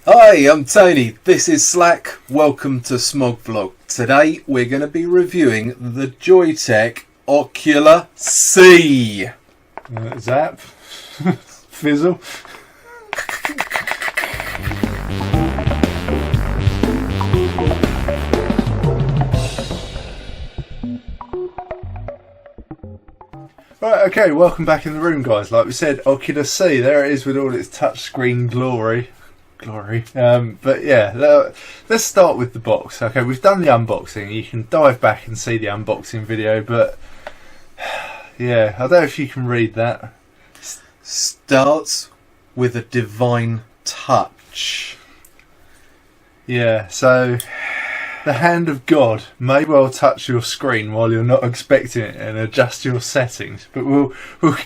Hi, I'm Tony. This is Slack. Welcome to SmogVlog. Today we're going to be reviewing the Joyetech Ocular C. Zap. Fizzle. Right, okay, welcome back in the room, guys. Like we said, Ocular C, there it is with all its touchscreen glory. But yeah, let's start with the box. Okay, we've done the unboxing. You can dive back and see the unboxing video, but yeah, I don't know if you can read that. Starts with a divine touch. Yeah, so the hand of God may well touch your screen while you're not expecting it and adjust your settings, but we'll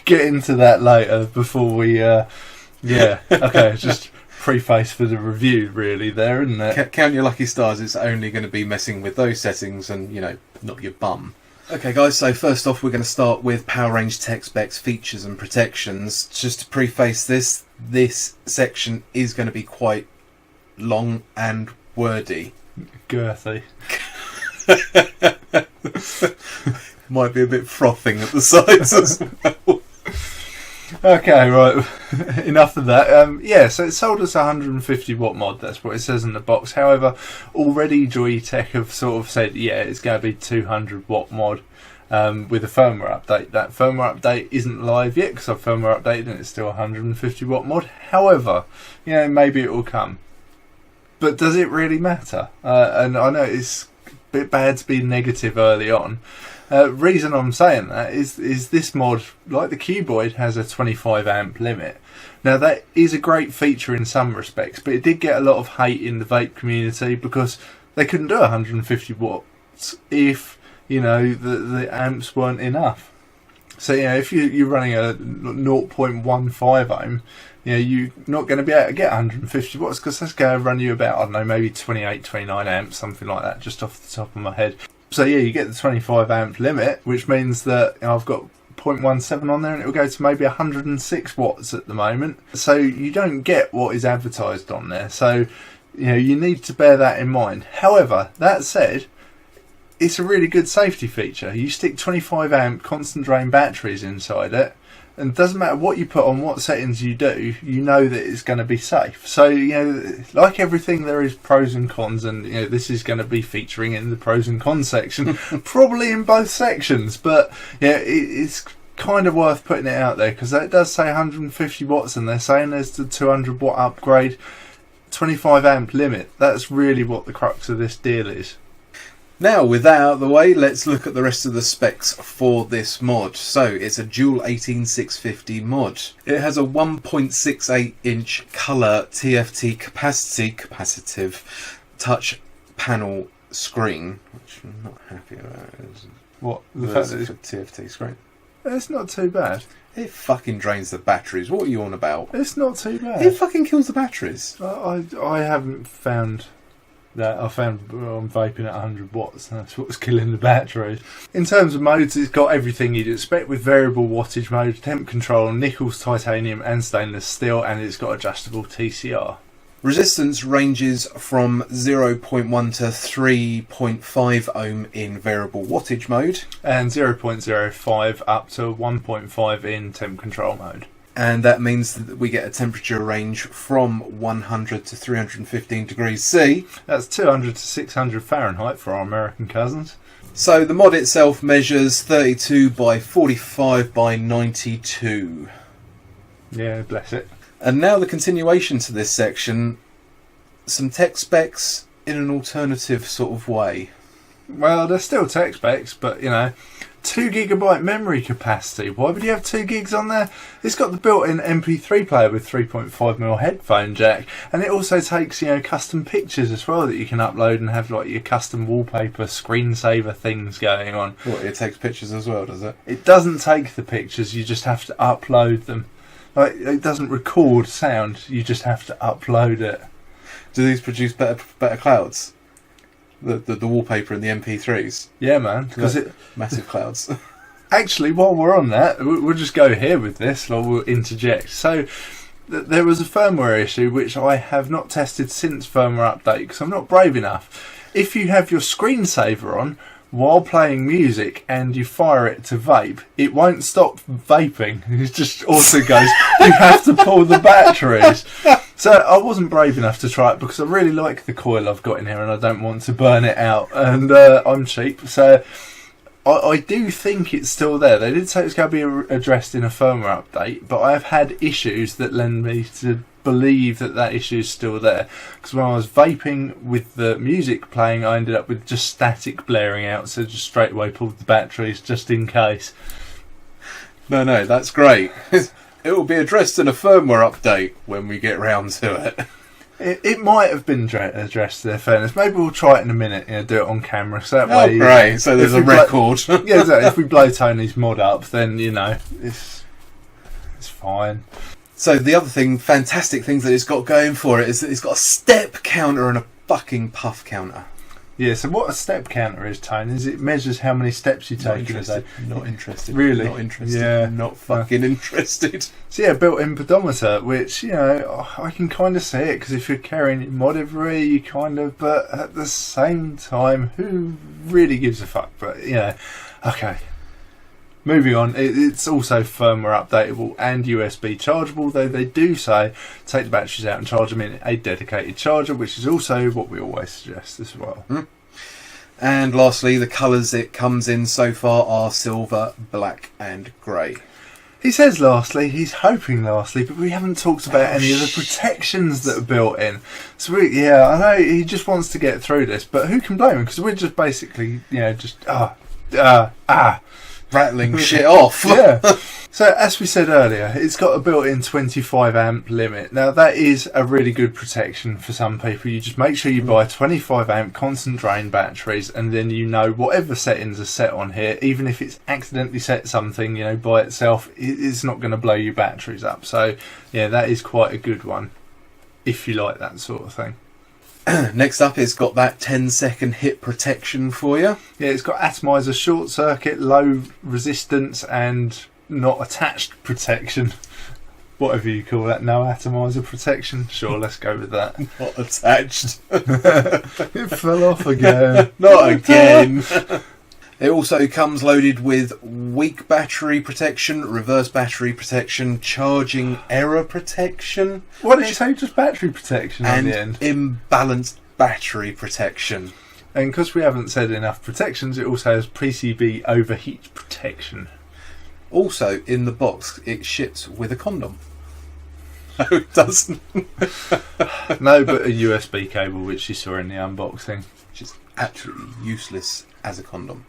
get into that later before we okay, just preface for the review really there, isn't it? Count your lucky stars, it's only going to be messing with those settings and, you know, not your bum. Okay guys, so first off we're going to start with power range tech specs, features and protections. Just to preface this section is going to be quite long and wordy. Girthy. Might be a bit frothing at the sides as well. Okay, right. Enough of that. Yeah, so it sold us a 150 watt mod. That's what it says in the box. However, already Joyetech have sort of said, yeah, it's going to be 200 watt mod with a firmware update. That firmware update isn't live yet because I've firmware updated and it's still 150 watt mod. However, you know, maybe it will come. But does it really matter? And I know it's a bit bad to be negative early on. Reason I'm saying that is this mod, like the Cuboid, has a 25 amp limit. Now that is a great feature in some respects, but it did get a lot of hate in the vape community because they couldn't do 150 watts if, you know, the amps weren't enough. So, you know, if you're running a 0.15 ohm, you know, you're not going to be able to get 150 watts because that's going to run you about, I don't know, maybe 28, 29 amps, something like that, just off the top of my head. So yeah, you get the 25 amp limit, which means that, you know, I've got 0.17 on there and it will go to maybe 106 watts at the moment. So you don't get what is advertised on there. So, you know, you need to bear that in mind. However, that said, it's a really good safety feature. You stick 25 amp constant drain batteries inside it, and it doesn't matter what you put on, what settings you do, you know that it's going to be safe. So, you know, like everything, there is pros and cons, and, you know, this is going to be featuring in the pros and cons section, probably in both sections. But yeah, it's kind of worth putting it out there because it does say 150 watts, and they're saying there's the 200 watt upgrade, 25 amp limit. That's really what the crux of this deal is. Now, with that out of the way, let's look at the rest of the specs for this mod. So, it's a dual 18650 mod. It has a 1.68 inch colour TFT capacitive touch panel screen, which I'm not happy about. What? The fact that it's a TFT screen. It's not too bad. It fucking drains the batteries. What are you on about? It's not too bad. It fucking kills the batteries. I haven't found that. I found I'm vaping at 100 watts. That's what's killing the batteries. In terms of modes, it's got everything you'd expect with variable wattage mode, temp control, nickels, titanium and stainless steel, and it's got adjustable TCR. Resistance ranges from 0.1 to 3.5 ohm in variable wattage mode, and 0.05 up to 1.5 in temp control mode. And that means that we get a temperature range from 100 to 315 degrees C. That's 200 to 600 Fahrenheit for our American cousins. So the mod itself measures 32 by 45 by 92. Yeah, bless it. And now the continuation to this section, some tech specs in an alternative sort of way. Well, they're still tech specs, but, you know, 2 GB memory capacity. Why would you have 2 gigs on there? It's got the built-in MP3 player with 3.5mm headphone jack, and it also takes, you know, custom pictures as well that you can upload and have like your custom wallpaper screensaver things going on. What, it takes pictures as well, does it? It doesn't take the pictures, you just have to upload them. Like, it doesn't record sound, you just have to upload it. Do these produce better clouds? The wallpaper and the MP3s? Yeah, man. Because massive clouds. Actually, while we're on that, we'll just go here with this, or we'll interject. So, there was a firmware issue which I have not tested since firmware update because I'm not brave enough. If you have your screensaver on while playing music and you fire it to vape, it won't stop vaping. It just also goes, you have to pull the batteries. So I wasn't brave enough to try it because I really like the coil I've got in here and I don't want to burn it out. And I'm cheap, so I do think it's still there. They did say it's going to be addressed in a firmware update, but I have had issues that lend me to believe that issue is still there. Because when I was vaping with the music playing, I ended up with just static blaring out, so just straight away pulled the batteries just in case. No, that's great. It will be addressed in a firmware update when we get round to it. It might have been addressed, in fairness. Maybe we'll try it in a minute, do it on camera. So that way, great. So there's a record. Yeah, exactly. If we blow Tony's mod up, then, it's fine. So the other fantastic things that it's got going for it is that it's got a step counter and a fucking puff counter. Yeah, so what a step counter is, Tony, is it measures how many steps you take in a day. Not interested. Really? Not interested. Yeah. Not fucking interested. So yeah, built-in pedometer, which, I can kind of see it, because if you're carrying your mod everywhere, you kind of, but at the same time, who really gives a fuck? But, okay. Moving on, it's also firmware updatable and USB chargeable, though they do say take the batteries out and charge them in a dedicated charger, which is also what we always suggest as well. And lastly, the colours it comes in so far are silver, black and grey. He says lastly, he's hoping lastly, but we haven't talked about any of the protections that are built in. So I know he just wants to get through this, but who can blame him? Because we're just basically, rattling shit off. Yeah. So as we said earlier, it's got a built-in 25 amp limit. Now that is a really good protection for some people. You just make sure you buy 25 amp constant drain batteries, and then whatever settings are set on here, even if it's accidentally set something by itself, it's not going to blow your batteries up. So yeah, that is quite a good one if you like that sort of thing. Next up, it's got that 10-second hit protection for you. Yeah, it's got atomizer, short circuit, low resistance, and not attached protection. Whatever you call that, no atomizer protection. Sure, let's go with that. Not attached. It fell off again. Not again. It also comes loaded with weak battery protection, reverse battery protection, charging error protection. What did you say? Just battery protection and on the end? Imbalanced battery protection. And because we haven't said enough protections, it also has PCB overheat protection. Also, in the box, it ships with a condom. No, it doesn't. No, but a USB cable, which you saw in the unboxing. Which is absolutely useless as a condom.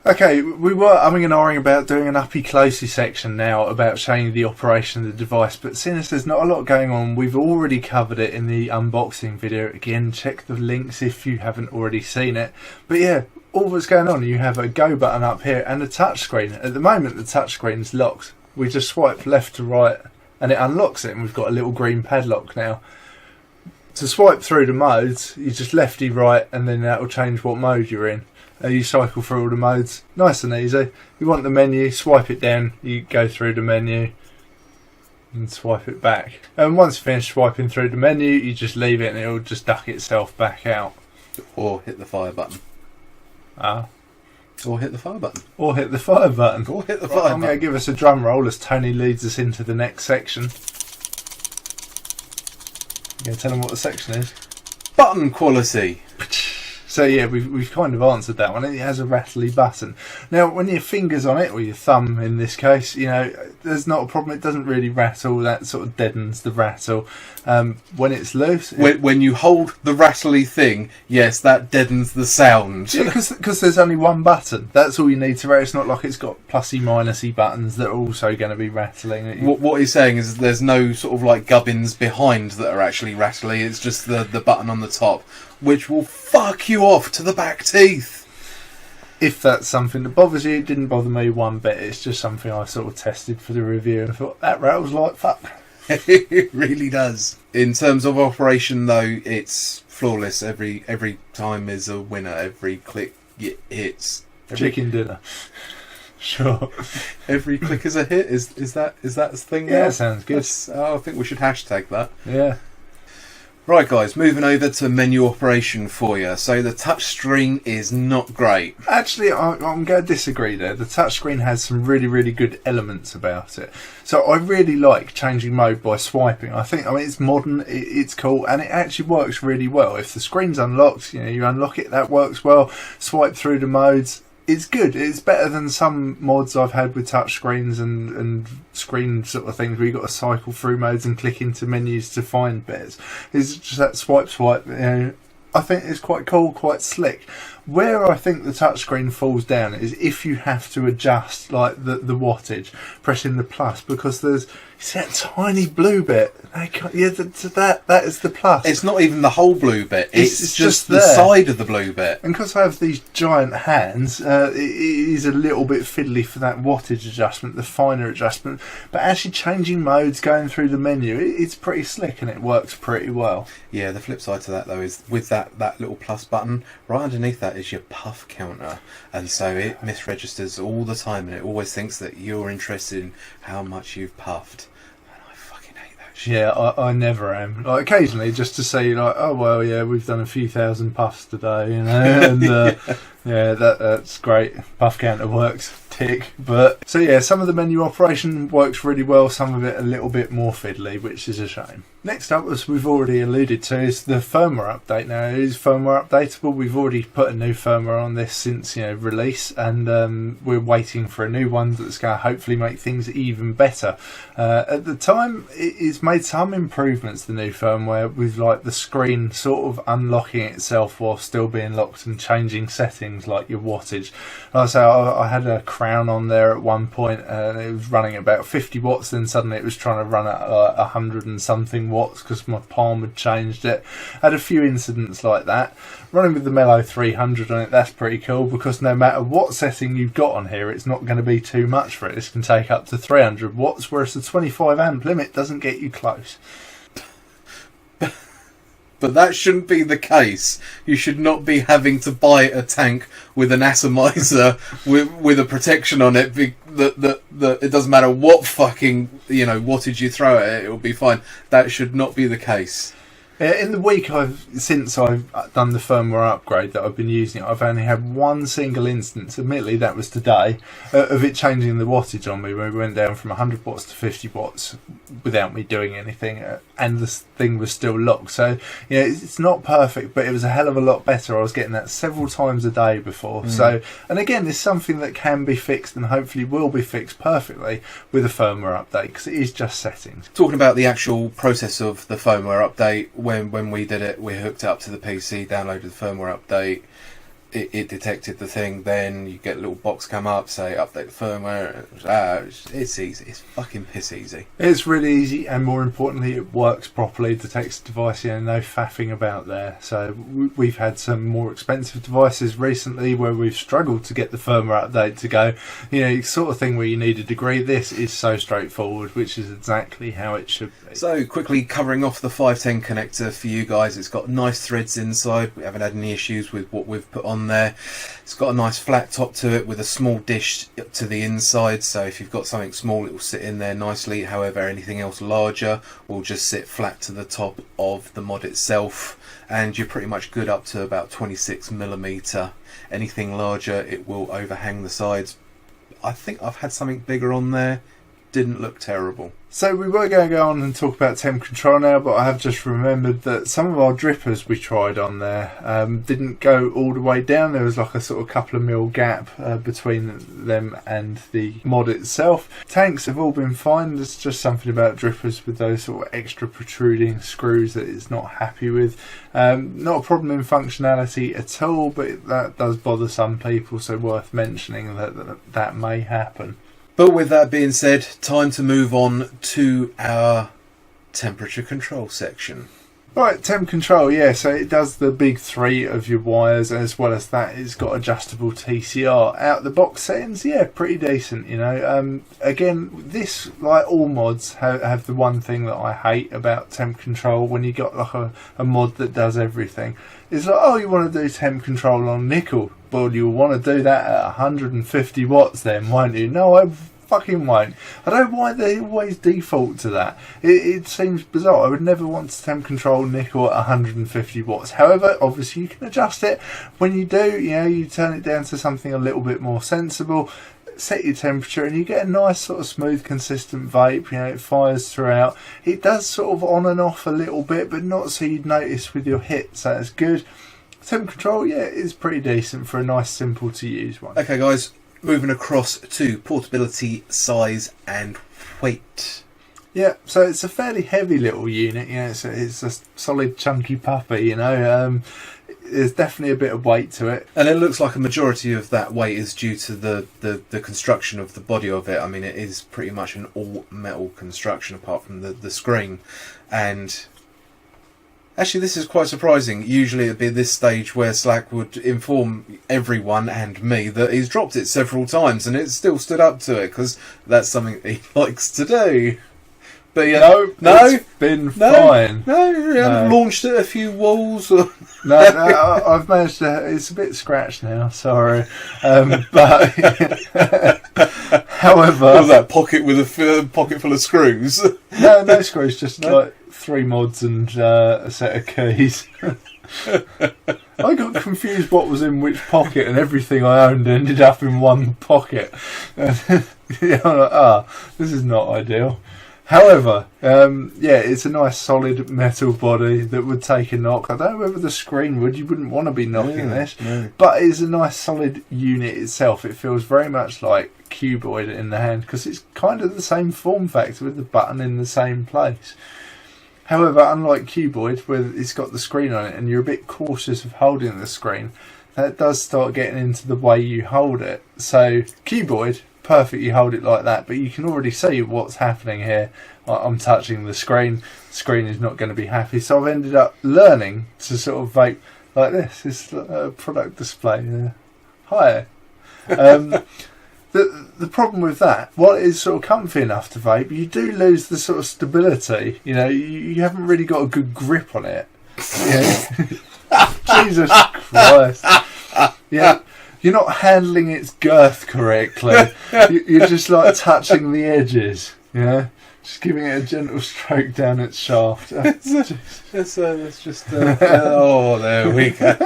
Okay, we were umming and ahhing about doing an uppy closey section now about showing the operation of the device, but seeing as there's not a lot going on, we've already covered it in the unboxing video. Again, check the links if you haven't already seen it. But yeah, all that's going on, you have a go button up here and a touch screen. At the moment the touch screen is locked. We just swipe left to right and it unlocks it, and we've got a little green padlock now. To swipe through the modes, you just lefty right, and then that will change what mode you're in. You cycle through all the modes, nice and easy. You want the menu, swipe it down, you go through the menu and swipe it back. And once you finish swiping through the menu, you just leave it and it'll just duck itself back out. Or hit the fire button. Or hit the fire button. Or hit the fire button. Or hit the Right, fire I'm button. going to give us a drum roll as Tony leads us into the next section. You going to tell them what the section is? Button quality. So yeah, we've kind of answered that one. It has a rattly button. Now, when your finger's on it, or your thumb in this case, there's not a problem. It doesn't really rattle. That sort of deadens the rattle. When it's loose... When you hold the rattly thing, yes, that deadens the sound. Yeah, because there's only one button. That's all you need to rattle. It's not like it's got plussy, minusy buttons that are also going to be rattling. What he's saying is there's no sort of like gubbins behind that are actually rattly. It's just the button on the top, which will fuck you off to the back teeth. If that's something that bothers you, it didn't bother me one bit. It's just something I sort of tested for the review and thought, that rattles like fuck. It really does. In terms of operation though, it's flawless. Every time is a winner. Every click it hits. Chicken dinner. Sure. Every click is a hit. Is that a thing? Yeah, now? sounds good. I think we should hashtag that. Yeah. Right, guys, moving over to menu operation for you. So the touch screen is not great. Actually, I'm going to disagree there. The touchscreen has some really, really good elements about it. So I really like changing mode by swiping. I mean, it's modern, it's cool, and it actually works really well. If the screen's unlocked, you unlock it, that works well. Swipe through the modes. It's good. It's better than some mods I've had with touch screens and screen sort of things where you've got to cycle through modes and click into menus to find bits. It's just that swipe. I think it's quite cool, quite slick. Where I think the touchscreen falls down is if you have to adjust like the wattage, pressing the plus, because there's that tiny blue bit. That is the plus. It's not even the whole blue bit. It's just the there. side of the blue bit. And because I have these giant hands, it is a little bit fiddly for that wattage adjustment, the finer adjustment. But actually changing modes, going through the menu, it's pretty slick and it works pretty well. Yeah, the flip side to that though is with that little plus button, right underneath that is your puff counter. And so it misregisters all the time and it always thinks that you're interested in how much you've puffed. And I fucking hate that shit. Yeah, I never am. Like occasionally just to say like, oh well, yeah, we've done a few thousand puffs today, and yeah, that's great. Puff counter works. Tick. But so yeah, some of the menu operation works really well, some of it a little bit more fiddly, which is a shame. Next up, as we've already alluded to, is the firmware update. Now it is firmware updatable. We've already put a new firmware on this since release, and we're waiting for a new one that's going to hopefully make things even better. At the time, it's made some improvements, the new firmware, with like the screen sort of unlocking itself while still being locked and changing settings like your wattage. Like I say, I had a crown on there at one point and it was running about 50 watts, then suddenly it was trying to run at 100 and something watts because my palm had changed it. I had a few incidents like that. Running with the Mellow 300 on it, that's pretty cool because no matter what setting you've got on here, it's not going to be too much for it. This can take up to 300 watts, whereas the 25 amp limit doesn't get you close. But that shouldn't be the case. You should not be having to buy a tank with an atomizer with a protection on it. That it doesn't matter what fucking wattage you throw at it, it'll be fine. That should not be the case. In the week since I've done the firmware upgrade that I've been using, I've only had one single instance, admittedly that was today, of it changing the wattage on me when we went down from 100 watts to 50 watts without me doing anything, and the thing was still locked. So it's not perfect, but it was a hell of a lot better. I was getting that several times a day before. So, and again, it's something that can be fixed and hopefully will be fixed perfectly with a firmware update because it is just settings. Talking about the actual process of the firmware update, when we did it, we hooked it up to the PC, downloaded the firmware update, it detected the thing, then you get a little box come up, say update the firmware. It's easy. It's fucking piss easy. It's really easy, and more importantly, it works properly. Detects the device, no faffing about there. So we've had some more expensive devices recently where we've struggled to get the firmware update to go. Sort of thing where you need a degree. This is so straightforward, which is exactly how it should be. So quickly covering off the 510 connector for you guys. It's got nice threads inside. We haven't had any issues with what we've put on there. It's got a nice flat top to it with a small dish to the inside, so if you've got something small it will sit in there nicely. However, anything else larger will just sit flat to the top of the mod itself, and you're pretty much good up to about 26mm. Anything larger it will overhang the sides. I think I've had something bigger on there, didn't look terrible. So we were going to go on and talk about Temp Control now, but I have just remembered that some of our drippers we tried on there didn't go all the way down. There was like a sort of couple of mil gap between them and the mod itself. Tanks have all been fine. There's just something about drippers with those sort of extra protruding screws that it's not happy with. Not a problem in functionality at all, but that does bother some people, so worth mentioning that may happen. But with that being said, time to move on to our temperature control section. Right, Temp Control, yeah, so it does the big three of your wires, and as well as that it's got adjustable TCR. Out the box settings, yeah, pretty decent, Again, this, like all mods, have the one thing that I hate about Temp Control when you got like a mod that does everything. It's like, oh, you want to do Temp Control on nickel? well, you'll want to do that at 150 watts then, won't you? No, I fucking won't. I don't know why they always default to that. It seems bizarre. I would never want to temp control nickel at 150 watts. However, obviously you can adjust it. When you do, you know, you turn it down to something a little bit more sensible, set your temperature, and you get a nice sort of smooth, consistent vape. You know, it fires throughout. It does sort of on and off a little bit, but not so you'd notice with your hit, so that's good. Temp control, yeah, is pretty decent for a nice, simple to use one. Okay, guys, moving across to portability, size, and weight. Yeah, so it's a fairly heavy little unit. You know, it's a solid, chunky puppy. You know, there's definitely a bit of weight to it, and it looks like a majority of that weight is due to the construction of the body of it. I mean, it is pretty much an all metal construction apart from the screen. And actually, this is quite surprising. Usually it'd be this stage where Slack would inform everyone and me that he's dropped it several times and it's still stood up to it, because that's something he likes to do. But yeah, it's been fine. No, you haven't launched it a few walls. Or no, I've managed to. It's a bit scratched now. Sorry, but however, what was that pocket with a pocket full of screws? No screws. Just like 3 mods and a set of keys. I got confused what was in which pocket, and everything I owned ended up in one pocket. Yeah, I'm like, this is not ideal. However, yeah, it's a nice solid metal body that would take a knock. I don't know whether the screen would. You wouldn't want to be knocking this. No. But it's a nice solid unit itself. It feels very much like cuboid in the hand, because it's kind of the same form factor with the button in the same place. However, unlike cuboid, where it's got the screen on it and you're a bit cautious of holding the screen, that does start getting into the way you hold it. So cuboid, perfect, you hold it like that, but you can already see what's happening here. I'm touching the screen is not going to be happy, so I've ended up learning to sort of vape like this. It's a product display. Hi. The problem with that, while it is sort of comfy enough to vape, you do lose the sort of stability. You know, you haven't really got a good grip on it. Yeah. Jesus Christ. Yeah. You're not handling its girth correctly. You're just like touching the edges, you know? Just giving it a gentle stroke down its shaft. Let's just... oh, there we go.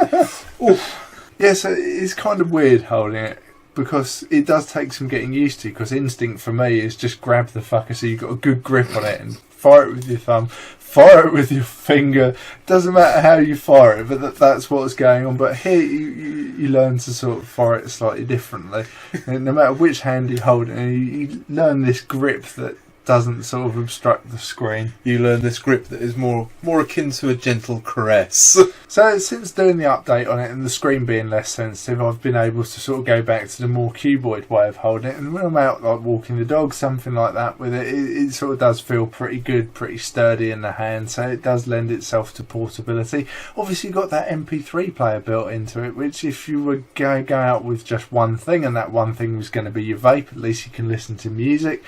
Yeah, so it's kind of weird holding it, because it does take some getting used to, because instinct for me is just grab the fucker so you've got a good grip on it and fire it with your thumb, fire it with your finger. Doesn't matter how you fire it, but that's what's going on. But here you learn to sort of fire it slightly differently. And no matter which hand you hold it, you learn this grip that doesn't sort of obstruct the screen. You learn this grip that is more akin to a gentle caress. So since doing the update on it and the screen being less sensitive, I've been able to sort of go back to the more cuboid way of holding it. And when I'm out like walking the dog, something like that with it, it sort of does feel pretty good, pretty sturdy in the hand. So it does lend itself to portability. Obviously you've got that MP3 player built into it, which if you were going to go out with just one thing, and that one thing was going to be your vape, at least you can listen to music.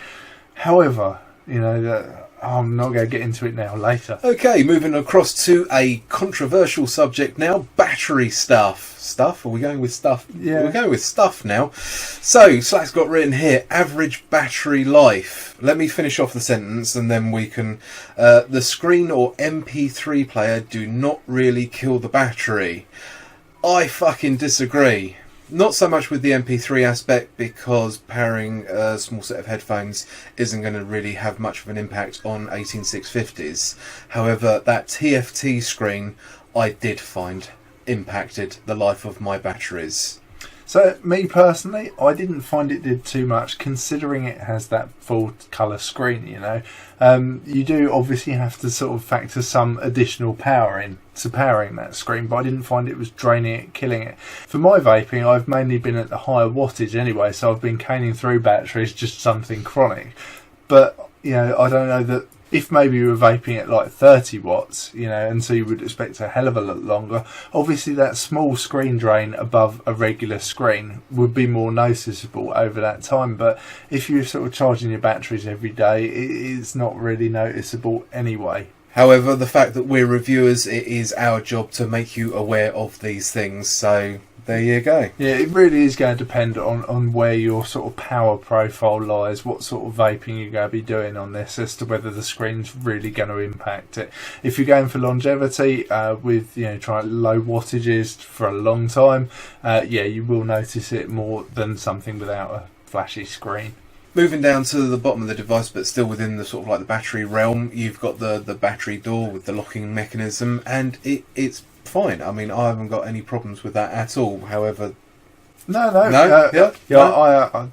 However, you know, I'm not going to get into it now, later. Okay, moving across to a controversial subject now, battery stuff. Stuff? Are we going with stuff? Yeah. We're going with stuff now. So, Slack's got written here, average battery life. Let me finish off the sentence and then we can... the screen or MP3 player do not really kill the battery. I fucking disagree. Not so much with the MP3 aspect, because powering a small set of headphones isn't going to really have much of an impact on 18650s. However, that TFT screen I did find impacted the life of my batteries. So, me personally, I didn't find it did too much, considering it has that full colour screen, you know. You do obviously have to sort of factor some additional power in to powering that screen, but I didn't find it was draining it, killing it. For my vaping, I've mainly been at the higher wattage anyway, so I've been caning through batteries, just something chronic. But, you know, I don't know that if maybe you were vaping at like 30 watts, you know, and so you would expect a hell of a lot longer, obviously that small screen drain above a regular screen would be more noticeable over that time. But if you're sort of charging your batteries every day, it's not really noticeable anyway. However, the fact that we're reviewers, it is our job to make you aware of these things, so there you go. Yeah, it really is going to depend on where your sort of power profile lies, what sort of vaping you're going to be doing on this, as to whether the screen's really going to impact it. If you're going for longevity, with trying low wattages for a long time, you will notice it more than something without a flashy screen. Moving down to the bottom of the device, but still within the sort of like the battery realm, you've got the battery door with the locking mechanism, and it's fine. I mean, I haven't got any problems with that at all. However,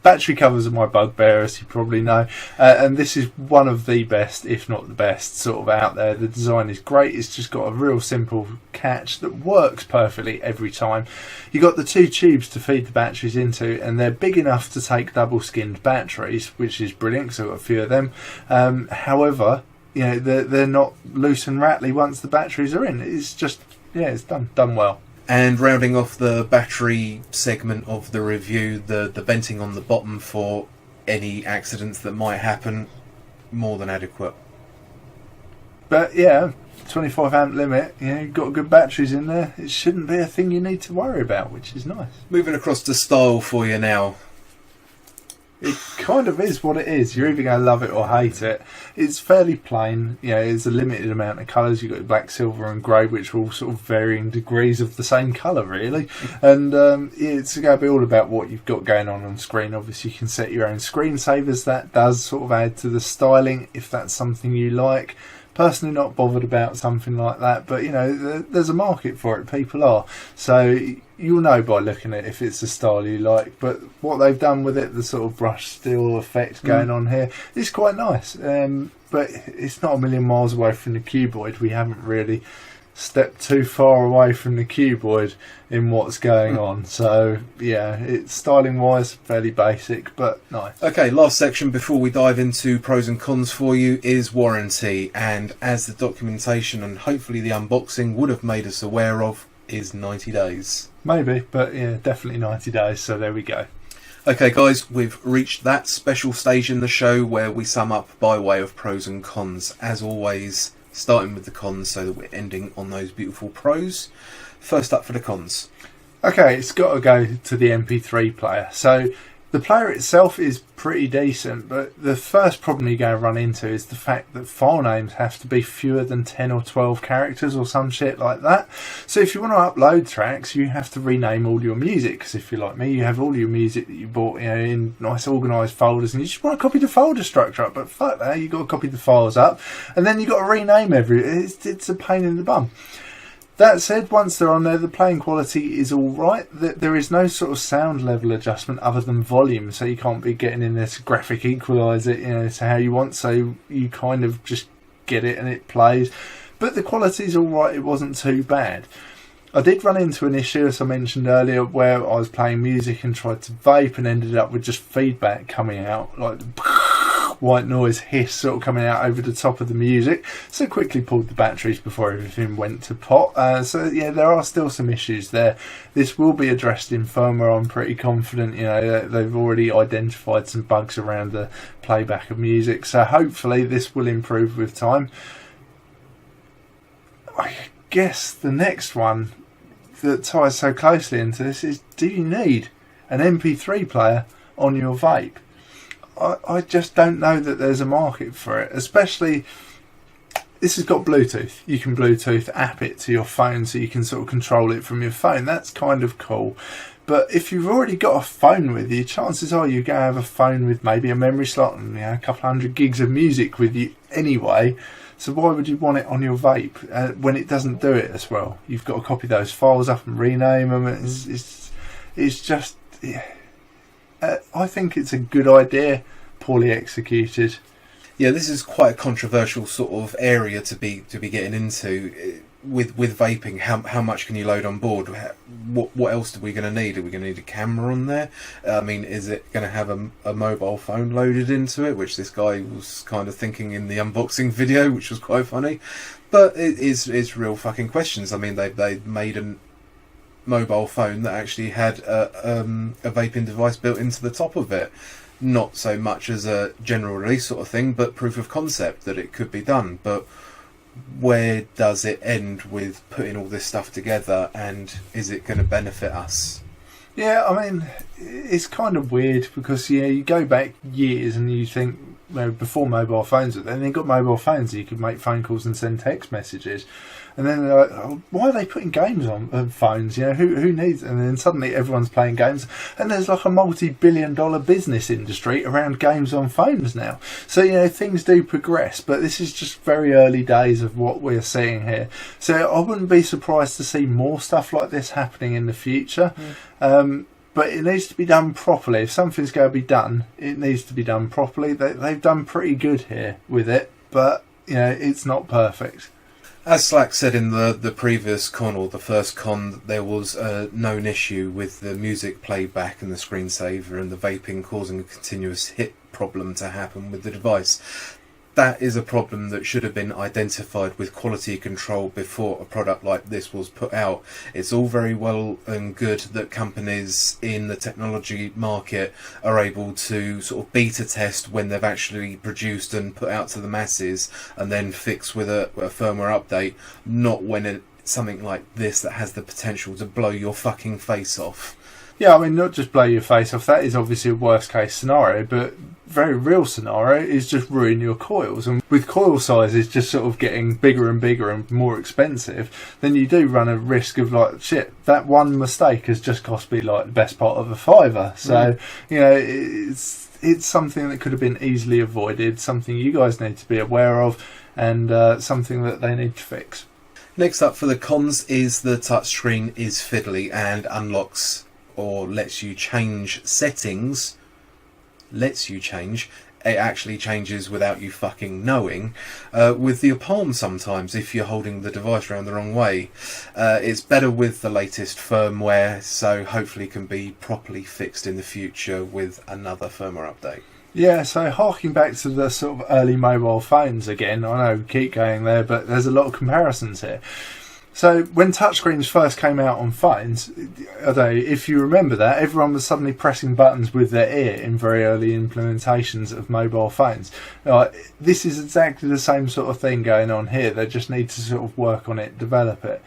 battery covers are my bugbear, as you probably know, and this is one of the best, if not the best, sort of out there. The design is great. It's just got a real simple catch that works perfectly every time. You got the two tubes to feed the batteries into, and they're big enough to take double-skinned batteries, which is brilliant because I've got a few of them. However, they're not loose and rattly once the batteries are in. It's just it's done well. And rounding off the battery segment of the review, the venting on the bottom for any accidents that might happen, more than adequate. But 25 amp limit, you've got good batteries in there. It shouldn't be a thing you need to worry about, which is nice. Moving across to style for you now. It kind of is what it is. You're either going to love it or hate it. It's fairly plain. It's a limited amount of colours. You've got black, silver and grey, which are all sort of varying degrees of the same colour, really. And it's going to be all about what you've got going on screen. Obviously, you can set your own screensavers. That does sort of add to the styling, if that's something you like. Personally, not bothered about something like that, but there's a market for it. People are, so you'll know by looking at it if it's a style you like. But what they've done with it, the sort of brush steel effect going on here, is quite nice. But it's not a million miles away from the cuboid. We haven't really stepped too far away from the cuboid in what's going on, so it's styling wise fairly basic but nice. Okay, last section before we dive into pros and cons for you is warranty, and as the documentation and hopefully the unboxing would have made us aware of, is 90 days. Maybe, but definitely 90 days, so there we go. Okay guys, we've reached that special stage in the show where we sum up by way of pros and cons. As always, starting with the cons so that we're ending on those beautiful pros. First up for the cons. Okay, it's got to go to the MP3 player. So the player itself is pretty decent, but the first problem you're going to run into is the fact that file names have to be fewer than 10 or 12 characters or some shit like that. So if you want to upload tracks, you have to rename all your music, because if you're like me, you have all your music that you bought in nice organised folders, and you just want to copy the folder structure up, but fuck that, you've got to copy the files up, and then you've got to rename it's a pain in the bum. That said, once they're on there, the playing quality is alright. There is no sort of sound level adjustment other than volume, so you can't be getting in there to graphic equalise it, to how you want, so you kind of just get it and it plays. But the quality's alright, it wasn't too bad. I did run into an issue, as I mentioned earlier, where I was playing music and tried to vape and ended up with just feedback coming out, like white noise hiss sort of coming out over the top of the music, so quickly pulled the batteries before everything went to pot. So there are still some issues there. This will be addressed in firmware, I'm pretty confident. They've already identified some bugs around the playback of music, so hopefully this will improve with time. I guess the next one that ties so closely into this is, do you need an MP3 player on your vape? I just don't know that there's a market for it, especially this has got Bluetooth. You can Bluetooth app it to your phone so you can sort of control it from your phone. That's kind of cool. But if you've already got a phone with you, chances are you're going to have a phone with maybe a memory slot and a couple hundred gigs of music with you anyway. So why would you want it on your vape when it doesn't do it as well? You've got to copy those files up and rename them. It's just... I think it's a good idea, poorly executed. Yeah, this is quite a controversial sort of area to be getting into with vaping. How much can you load on board? What else are we going to need? Are we going to need a camera on there? I mean, is it going to have a mobile phone loaded into it, which this guy was kind of thinking in the unboxing video, which was quite funny. But it's real fucking questions. I mean, they made a mobile phone that actually had a vaping device built into the top of it. Not so much as a general release sort of thing, but proof of concept that it could be done. But where does it end with putting all this stuff together, and is it going to benefit us? Yeah, I mean, it's kind of weird because you go back years and you think, well, before mobile phones, and then you got mobile phones, so you could make phone calls and send text messages. And then they're like, oh, why are they putting games on phones? Who needs? And then suddenly everyone's playing games, and there's like a multi-billion-dollar business industry around games on phones now. So things do progress, but this is just very early days of what we're seeing here. So I wouldn't be surprised to see more stuff like this happening in the future. But it needs to be done properly. If something's going to be done, it needs to be done properly. They've done pretty good here with it, but it's not perfect. As Slack said in the previous con, or the first con, there was a known issue with the music playback and the screensaver and the vaping causing a continuous hit problem to happen with the device. That is a problem that should have been identified with quality control before a product like this was put out. It's all very well and good that companies in the technology market are able to sort of beta test when they've actually produced and put out to the masses and then fix with a firmware update, not when it's something like this that has the potential to blow your fucking face off. Yeah, I mean, not just blow your face off, that is obviously a worst case scenario, but very real scenario is just ruin your coils. And with coil sizes just sort of getting bigger and bigger and more expensive, then you do run a risk of like, shit, that one mistake has just cost me like the best part of a £5. So, it's something that could have been easily avoided, something you guys need to be aware of, and something that they need to fix. Next up for the cons is the touchscreen is fiddly and unlocks or lets you change settings. It actually changes without you fucking knowing, with your palm sometimes if you're holding the device around the wrong way. It's better with the latest firmware, so hopefully can be properly fixed in the future with another firmware update. Yeah, so harking back to the sort of early mobile phones again, I know we keep going there, but there's a lot of comparisons here. So when touchscreens first came out on phones, I don't know if you remember that, everyone was suddenly pressing buttons with their ear in very early implementations of mobile phones. This is exactly the same sort of thing going on here. They just need to sort of work on it, develop it.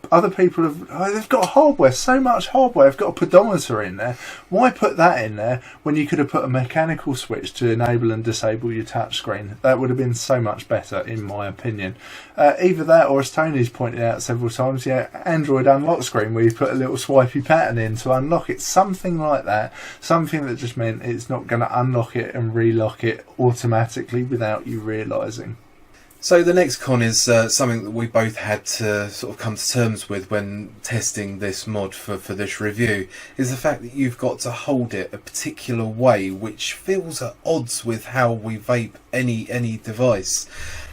Other people they've got hardware, so much hardware. They've got a pedometer in there. Why put that in there when you could have put a mechanical switch to enable and disable your touchscreen? That would have been so much better, in my opinion. Either that, or as Tony's pointed out several times, Android unlock screen where you put a little swipey pattern in to unlock it. Something like that. Something that just meant it's not going to unlock it and relock it automatically without you realising. So the next con is something that we both had to sort of come to terms with when testing this mod for this review, is the fact that you've got to hold it a particular way which feels at odds with how we vape any device.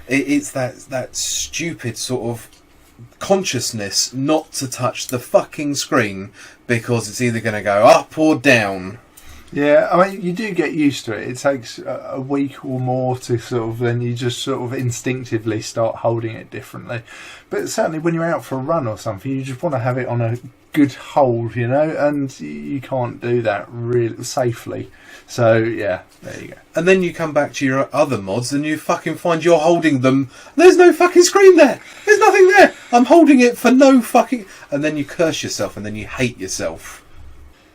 It's that stupid sort of consciousness not to touch the fucking screen because it's either going to go up or down. Yeah, I mean, you do get used to it. It takes a week or more to then you just sort of instinctively start holding it differently. But certainly when you're out for a run or something, you just want to have it on a good hold, and you can't do that really safely. So, yeah, there you go. And then you come back to your other mods and you fucking find you're holding them. There's no fucking screen there. There's nothing there. I'm holding it for no fucking... And then you curse yourself and then you hate yourself.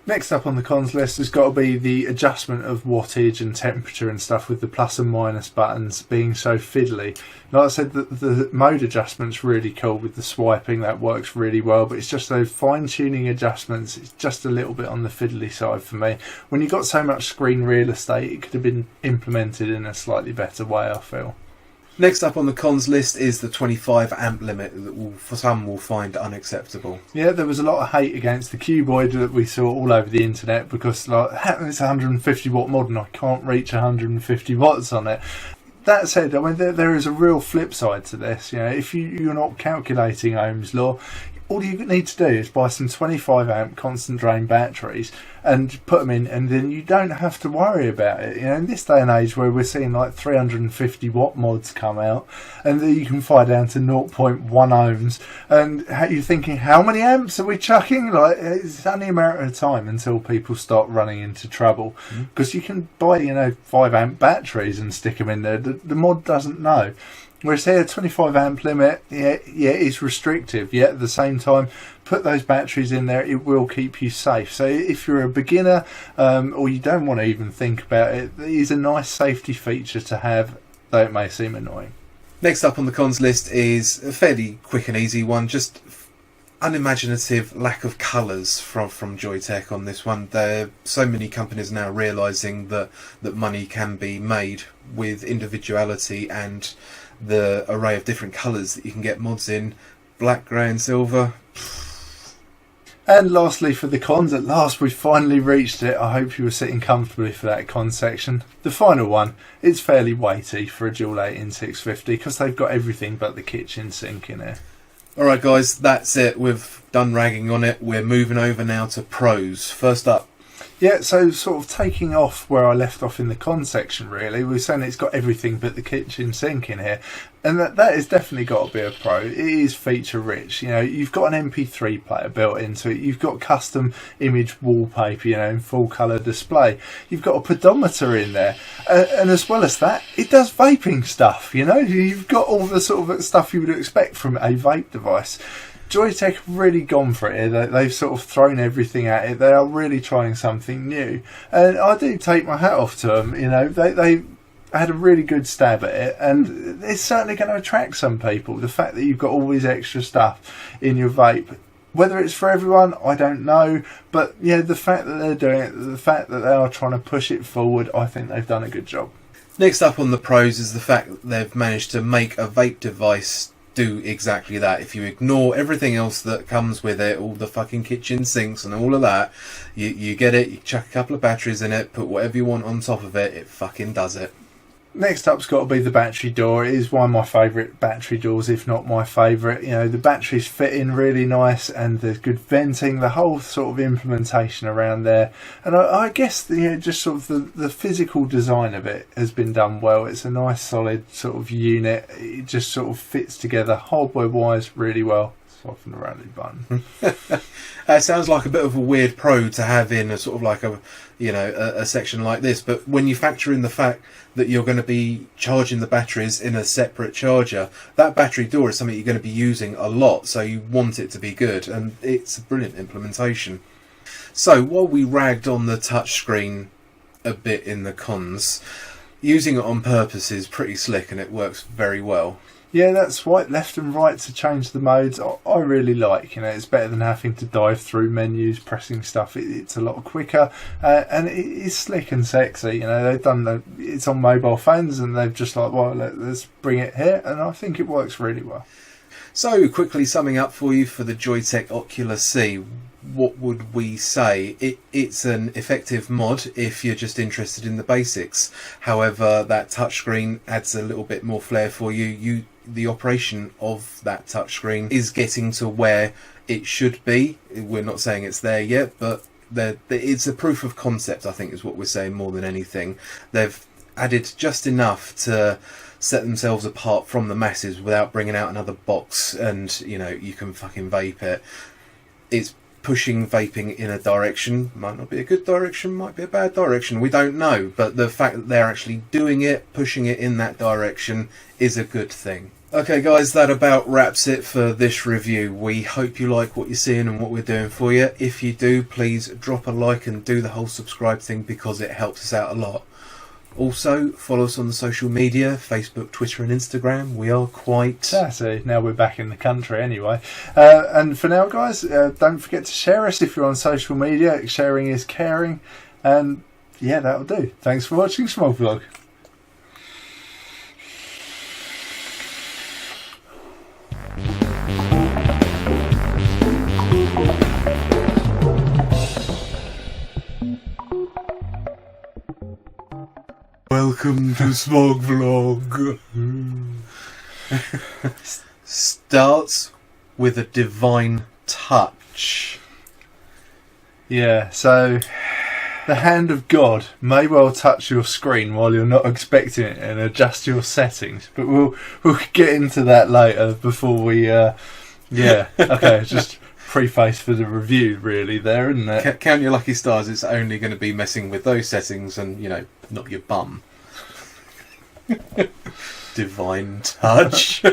Next up on the cons list has got to be the adjustment of wattage and temperature and stuff with the plus and minus buttons being so fiddly. Like I said, the mode adjustment's really cool with the swiping, that works really well, but it's just those fine-tuning adjustments, it's just a little bit on the fiddly side for me. When you've got so much screen real estate, it could have been implemented in a slightly better way, I feel. Next up on the cons list is the 25 amp limit that for some will find unacceptable. Yeah, there was a lot of hate against the cuboid that we saw all over the internet because it's a 150 watt mod and I can't reach 150 watts on it. That said, I mean, there is a real flip side to this. If you're not calculating Ohm's law, all you need to do is buy some 25 amp constant drain batteries and put them in, and then you don't have to worry about it. In this day and age where we're seeing like 350 watt mods come out and you can fire down to 0.1 ohms, and you're thinking, how many amps are we chucking? It's only a matter of time until people start running into trouble, because you can buy 5 amp batteries and stick them in there. The mod doesn't know. Whereas here, 25 amp limit, yeah, it's restrictive. Yet at the same time, put those batteries in there, it will keep you safe. So if you're a beginner or you don't want to even think about it, it is a nice safety feature to have, though it may seem annoying. Next up on the cons list is a fairly quick and easy one, just unimaginative lack of colours from Joyetech on this one. There are so many companies now realising that money can be made with individuality and the array of different colours that you can get mods in. Black, grey and silver. And lastly, for the cons, at last we finally reached it. I hope you were sitting comfortably for that con section. The final one, it's fairly weighty for a dual 18650 because they've got everything but the kitchen sink in here. Alright guys, that's it. We've done ragging on it. We're moving over now to pros. First up. Yeah, so sort of taking off where I left off in the con section, really, we were saying it's got everything but the kitchen sink in here, and that has definitely got to be a pro. It is feature rich. You know, you've got an MP3 player built into it, you've got custom image wallpaper, you know, in full colour display, you've got a pedometer in there, and as well as that, it does vaping stuff. You know, you've got all the sort of stuff you would expect from a vape device. Joyetech have really gone for it here. They've sort of thrown everything at it. They are really trying something new, and I do take my hat off to them. You know, they had a really good stab at it, and it's certainly going to attract some people. The fact that you've got all this extra stuff in your vape, whether it's for everyone, I don't know, but yeah, the fact that they're doing it, the fact that they are trying to push it forward, I think they've done a good job. Next up on the pros is the fact that they've managed to make a vape device do exactly that. If you ignore everything else that comes with it, all the fucking kitchen sinks and all of that, you get it, you chuck a couple of batteries in it, put whatever you want on top of it, it fucking does it. Next up's got to be the battery door. It is one of my favourite battery doors, if not my favourite. You know, the batteries fit in really nice, and there's good venting, the whole sort of implementation around there. And I guess, you know, just sort of the physical design of it has been done well. It's a nice solid sort of unit. It just sort of fits together hardware-wise really well. Soften the rally button. It sounds like a bit of a weird pro to have in a sort of like a, you know, a section like this, but when you factor in the fact that you're going to be charging the batteries in a separate charger, that battery door is something you're going to be using a lot, so you want it to be good, and it's a brilliant implementation. So while we ragged on the touchscreen a bit in the cons, using it on purpose is pretty slick and it works very well. Yeah, that's swipe left and right to change the modes. I really like, you know, it's better than having to dive through menus, pressing stuff. It's a lot quicker, and it is slick and sexy. You know, they've done it's on mobile phones, and they've just like, well, let's bring it here, and I think it works really well. So, quickly summing up for you for the Joyetech Ocular C, what would we say? It's an effective mod if you're just interested in the basics. However, that touchscreen adds a little bit more flair for you. The operation of that touchscreen is getting to where it should be. We're not saying it's there yet, but it's a proof of concept, I think, is what we're saying more than anything. They've added just enough to set themselves apart from the masses without bringing out another box and, you know, you can fucking vape it. It's pushing vaping in a direction. Might not be a good direction, might be a bad direction, we don't know, but the fact that they're actually doing it, pushing it in that direction, is a good thing. Okay guys, that about wraps it for this review. We hope you like what you're seeing and what we're doing for you. If you do, please drop a like and do the whole subscribe thing because it helps us out a lot. Also, follow us on the social media, Facebook, Twitter and Instagram. We are quite... So now we're back in the country anyway. And for now, guys, don't forget to share us if you're on social media. Sharing is caring. And yeah, that'll do. Thanks for watching SmogVlog. Welcome to SmogVlog. Starts with a divine touch. Yeah, so the hand of God may well touch your screen while you're not expecting it and adjust your settings, but we'll get into that later before we okay, just preface for the review really there, isn't it? Count your lucky stars, it's only going to be messing with those settings and, you know, not your bum. divine touch.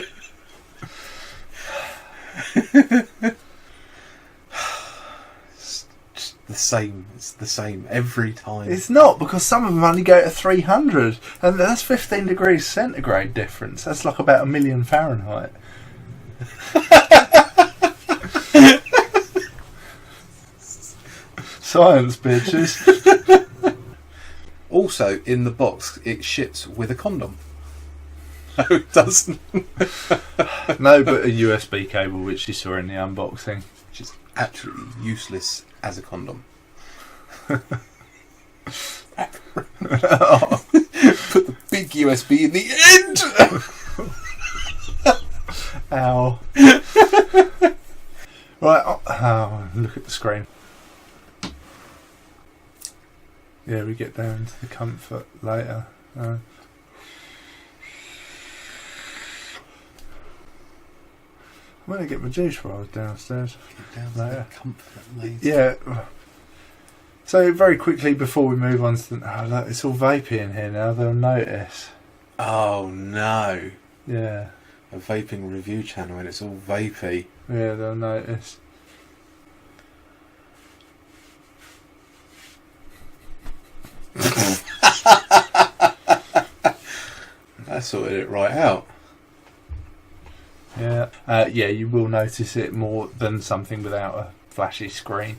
It's just the same. It's the same every time. It's not, because some of them only go to 300, and that's 15 degrees centigrade difference. That's like about 1 million Fahrenheit. Science, bitches. Also, in the box, it ships with a condom. No, it doesn't. No, but a USB cable, which you saw in the unboxing. Which is absolutely useless as a condom. Put the big USB in the end! Ow. Right, oh, look at the screen. Yeah, we get down to the comfort later. I'm going to get my juice while I was downstairs. Get down to the comfort later. Yeah. So very quickly before we move on to look, it's all vapey in here now. They'll notice. Oh no! Yeah. A vaping review channel and it's all vapey. Yeah, they'll notice. That sorted it right out. Yeah. Yeah, you will notice it more than something without a flashy screen.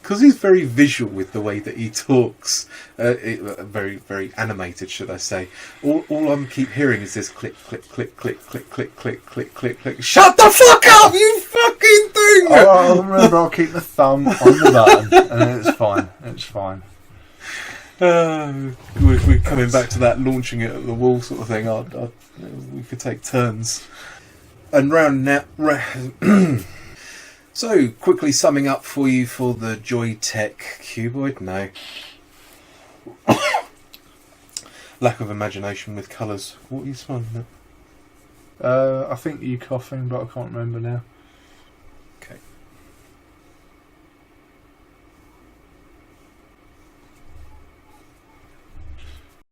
Because he's very visual with the way that he talks. Very, very animated, should I say. All I keep hearing is this click, click, click, click, click, click, click, click, click, click. Shut the fuck up, you fucking thing! Oh, remember, I'll keep the thumb on the button, and it's fine. It's fine. We're coming back to that launching it at the wall sort of thing. We could take turns. And round now. So, quickly summing up for you for the Joyetech Cuboid. No. Lack of imagination with colours. What are you smiling at? I think you coughing, but I can't remember now.